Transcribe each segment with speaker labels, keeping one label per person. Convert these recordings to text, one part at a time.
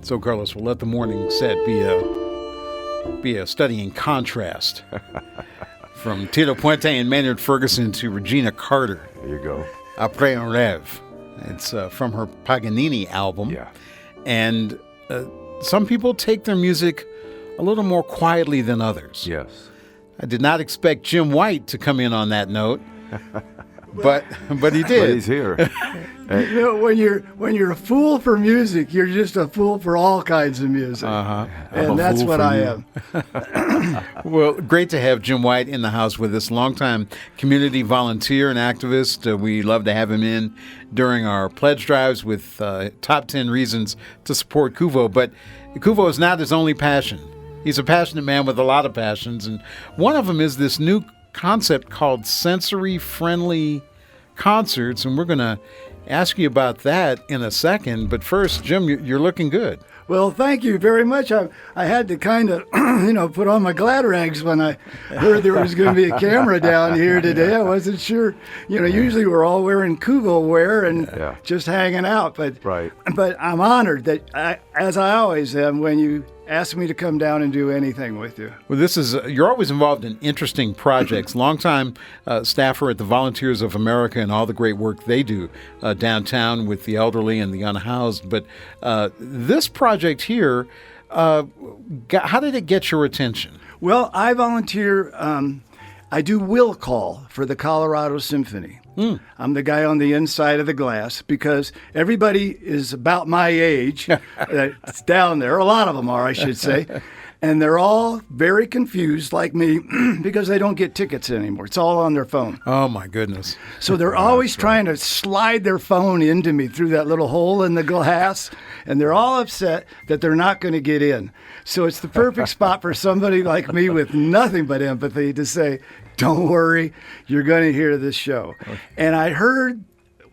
Speaker 1: So, Carlos, we'll let the morning set be a study in contrast. From Tito Puente and Maynard Ferguson to Regina Carter.
Speaker 2: There you go.
Speaker 1: Après un rêve. It's from her Paganini album.
Speaker 2: Yeah.
Speaker 1: And some people take their music a little more quietly than others.
Speaker 2: Yes.
Speaker 1: I did not expect Jim White to come in on that note, but he did.
Speaker 2: But he's here.
Speaker 3: You know, when you're a fool for music, you're just a fool for all kinds of music.
Speaker 1: Uh-huh.
Speaker 3: And that's what I am.
Speaker 1: Well, great to have Jim White in the house with us, longtime community volunteer and activist. We love to have him in during our pledge drives with top 10 reasons to support Kuvo. But Kuvo is not his only passion. He's a passionate man with a lot of passions, and one of them is this new concept called sensory-friendly concerts, and we're going to ask you about that in a second. But first, Jim, you're looking good.
Speaker 3: Well, thank you very much. I had to kind of, put on my glad rags when I heard there was going to be a camera down here today. I wasn't sure. Usually we're all wearing Kugo wear and just hanging out. But I'm honored that, as I always am, when you ask me to come down and do anything with you.
Speaker 1: Well, you're always involved in interesting projects. Longtime staffer at the Volunteers of America and all the great work they do downtown with the elderly and the unhoused. But this project here, how did it get your attention?
Speaker 3: Well, I volunteer. I do will call for the Colorado Symphony. I'm the guy on the inside of the glass because everybody is about my age that's down there. A lot of them are, I should say. And they're all very confused like me because they don't get tickets anymore. It's all on their phone.
Speaker 1: Oh, my goodness.
Speaker 3: So they're always trying to slide their phone into me through that little hole in the glass. And they're all upset that they're not going to get in. So it's the perfect spot for somebody like me with nothing but empathy to say, don't worry, you're going to hear this show. Okay. And I heard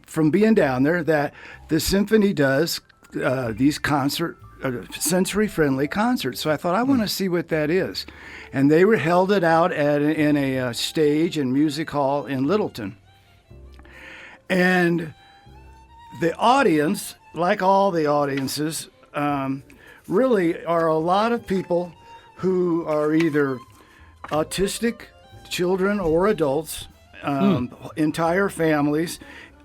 Speaker 3: from being down there that the symphony does these sensory-friendly concerts. So I thought, I want to see what that is. And they held it out in a stage and music hall in Littleton. And the audience, like all the audiences, really are a lot of people who are either autistic children or adults, entire families.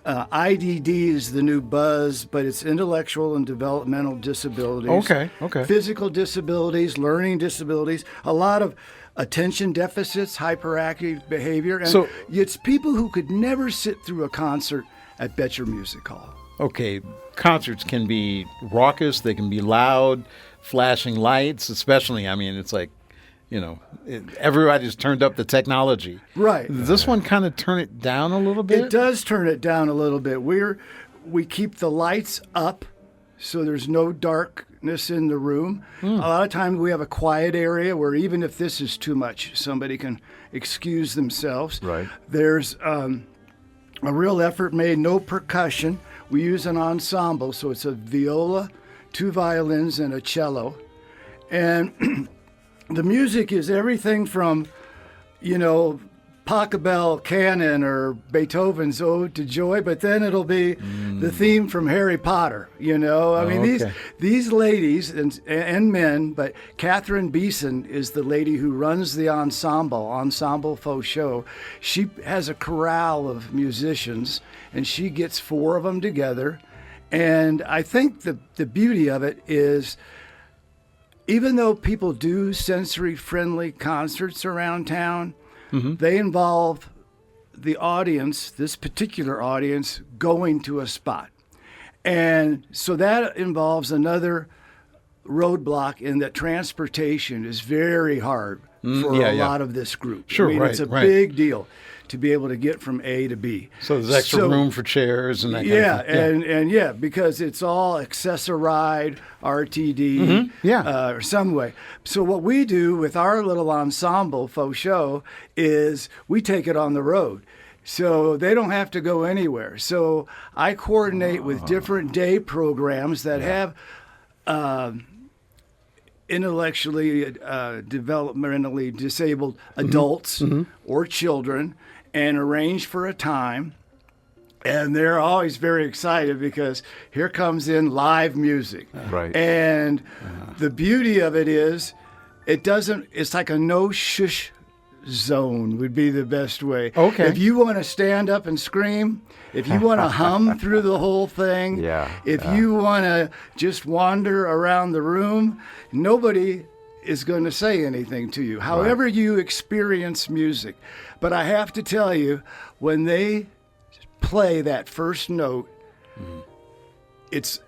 Speaker 3: IDD is the new buzz, but it's intellectual and developmental disabilities.
Speaker 1: Okay.
Speaker 3: Physical disabilities, learning disabilities, a lot of attention deficits, hyperactive behavior. And it's people who could never sit through a concert at Betcher Music Hall.
Speaker 1: Okay, concerts can be raucous, they can be loud, flashing lights, especially, it's like, everybody's turned up the technology.
Speaker 3: Right.
Speaker 1: Does this one kind of turn it down a little bit?
Speaker 3: It does turn it down a little bit. We keep the lights up so there's no darkness in the room. A lot of times we have a quiet area where even if this is too much, somebody can excuse themselves.
Speaker 2: Right.
Speaker 3: There's a real effort made, no percussion. We use an ensemble, so it's a viola, 2 violins, and a cello. And the music is everything from, Pachelbel Canon or Beethoven's Ode to Joy, but then it'll be the theme from Harry Potter, These ladies and men, but Catherine Beeson is the lady who runs the Ensemble Faux Show. She has a chorale of musicians, and she gets 4 of them together. And I think the beauty of it is, even though people do sensory-friendly concerts around town, they involve the audience, this particular audience, going to a spot. And so that involves another roadblock in that transportation is very hard for a lot of this group.
Speaker 1: Sure,
Speaker 3: it's a big deal to be able to get from A to B.
Speaker 1: So there's extra room for chairs and that kind of thing.
Speaker 3: And because it's all accessoride, RTD, or some way. So what we do with our little ensemble faux show is we take it on the road. So they don't have to go anywhere. So I coordinate with different day programs that have intellectually, developmentally disabled adults or children, and arrange for a time And they're always very excited because here comes in live music.
Speaker 2: Right.
Speaker 3: And the beauty of it is it's like a no shush zone would be the best way.
Speaker 1: Okay.
Speaker 3: If you want to stand up and scream, if you want to hum through the whole thing, if you want to just wander around the room, nobody is going to say anything to you. However you experience music. But I have to tell you, when they play that first note, it's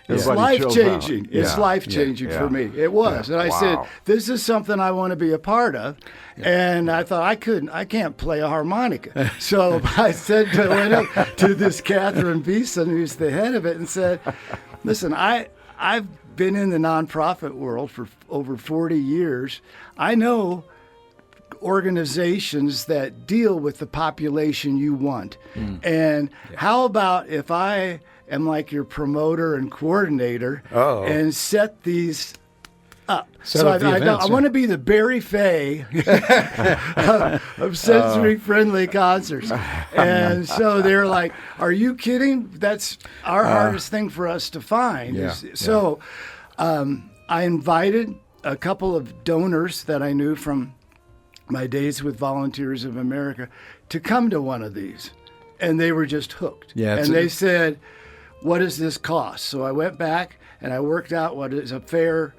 Speaker 3: life-changing. It's life-changing for me. It was. And I said, this is something I want to be a part of. And I thought I can't play a harmonica. So I went up to this Catherine Beeson, who's the head of it, and said, listen, I've been in the nonprofit world for over 40 years. I know organizations that deal with the population you want. And how about if I am like your promoter and coordinator and set these up? I want to be the Barry Fay of sensory-friendly concerts. And so they're like, are you kidding? That's our hardest thing for us to find. So I invited a couple of donors that I knew from my days with Volunteers of America to come to one of these. And they were just hooked. And they said, what does this cost? So I went back and I worked out what is a fair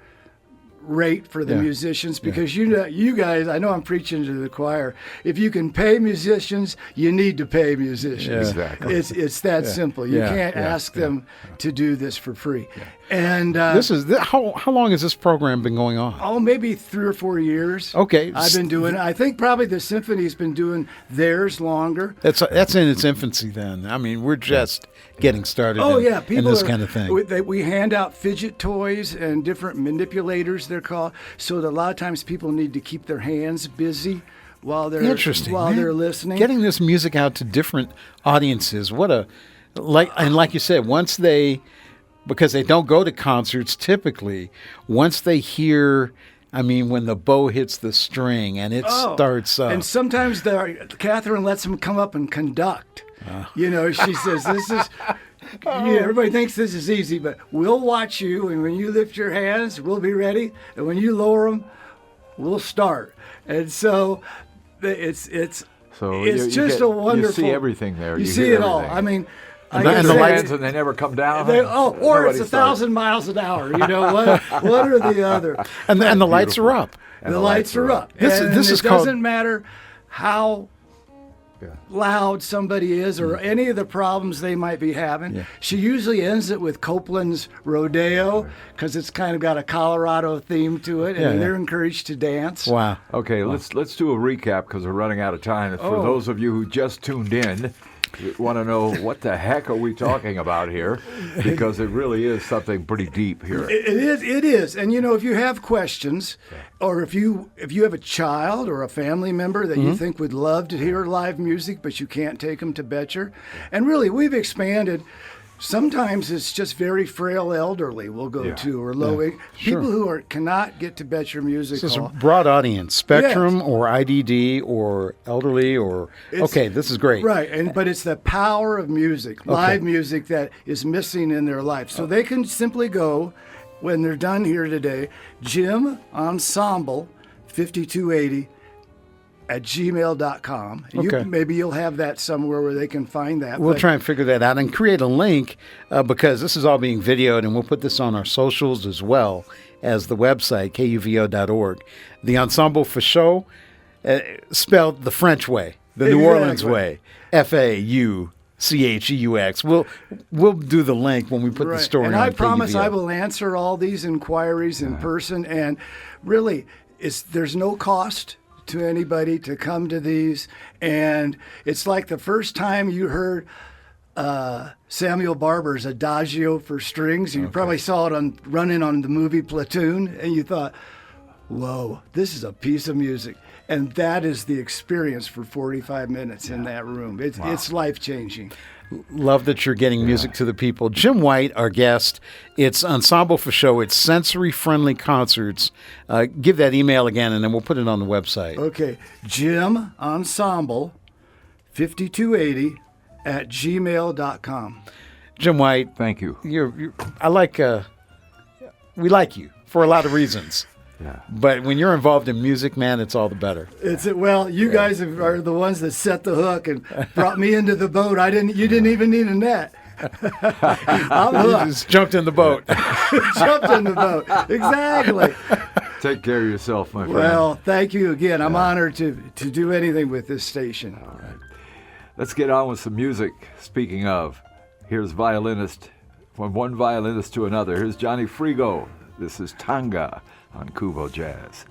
Speaker 3: rate for the musicians, because you guys, I know I'm preaching to the choir. If you can pay musicians, you need to pay musicians.
Speaker 2: Exactly.
Speaker 3: It's that simple. You can't ask them to do this for free. And
Speaker 1: how long has this program been going on?
Speaker 3: Oh, maybe 3 or 4 years.
Speaker 1: Okay.
Speaker 3: I've been doing it. I think probably the symphony's been doing theirs longer.
Speaker 1: That's in its infancy then. I mean, we're just getting started in this kind of thing.
Speaker 3: We hand out fidget toys and different manipulators, they're called, so that a lot of times people need to keep their hands busy while they're listening.
Speaker 1: Getting this music out to different audiences. Like you said, because they don't go to concerts typically, once they hear, when the bow hits the string and it starts up.
Speaker 3: And sometimes Catherine lets them come up and conduct. She says, this is, everybody thinks this is easy, but we'll watch you, and when you lift your hands, we'll be ready, and when you lower them, we'll start. And so it's just a wonderful.
Speaker 2: You see everything there.
Speaker 3: You see it all.
Speaker 2: And the lights, and they never come down.
Speaker 3: Or it's 1,000 miles an hour. What are the other?
Speaker 1: And the lights are up.
Speaker 3: The lights are up. It doesn't matter how loud somebody is or any of the problems they might be having. She usually ends it with Copeland's Rodeo, because it's kind of got a Colorado theme to it, and they're encouraged to dance.
Speaker 1: Wow.
Speaker 2: Okay, let's do a recap, because we're running out of time. For those of you who just tuned in, you want to know what the heck are we talking about here, because it really is something pretty deep here.
Speaker 3: It is. And if you have questions, or if you have a child or a family member that you think would love to hear live music but you can't take them to Betcher, and really we've expanded. Sometimes it's just very frail elderly we'll go to, or low people who cannot get to Betcher Music Hall.
Speaker 1: This is a broad audience, Spectrum or IDD or elderly this is great.
Speaker 3: Right, but it's the power of music, live music, that is missing in their life. So they can simply go, when they're done here today, Jim Ensemble 5280 at gmail.com. Maybe you'll have that somewhere where they can find that.
Speaker 1: We'll try and figure that out and create a link, because this is all being videoed, and we'll put this on our socials as well as the website, kuvo.org. The Ensemble for Show, spelled the French way, the New Orleans way, FAUCHEUX. We'll do the link when we put the story on.
Speaker 3: And I promise I will answer all these inquiries in person, and really, there's no cost to anybody to come to these, and it's like the first time you heard Samuel Barber's Adagio for strings. You probably saw it running on the movie Platoon, and you thought, whoa, this is a piece of music. And that is the experience for 45 minutes in that room. It's life-changing.
Speaker 1: Love that you're getting music to the people. Jim White, our guest. It's Ensemble for Show. It's sensory-friendly concerts. Give that email again, and then we'll put it on the website.
Speaker 3: Okay. Jim Ensemble 5280 at gmail.com.
Speaker 1: Jim White,
Speaker 2: Thank you.
Speaker 1: we like you for a lot of reasons.
Speaker 2: Yeah.
Speaker 1: But when you're involved in music, man, it's all the better.
Speaker 3: You guys are the ones that set the hook and brought me into the boat. You didn't even need a net. I'm
Speaker 1: You
Speaker 3: hooked.
Speaker 1: just jumped in the boat.
Speaker 3: Jumped in the boat. Exactly.
Speaker 2: Take care of yourself, my friend.
Speaker 3: Well, thank you again. I'm honored to do anything with this station.
Speaker 2: All right. Let's get on with some music. Speaking of, here's violinist, from one violinist to another. Here's Johnny Frigo. This is Tanga on Kubo Jazz.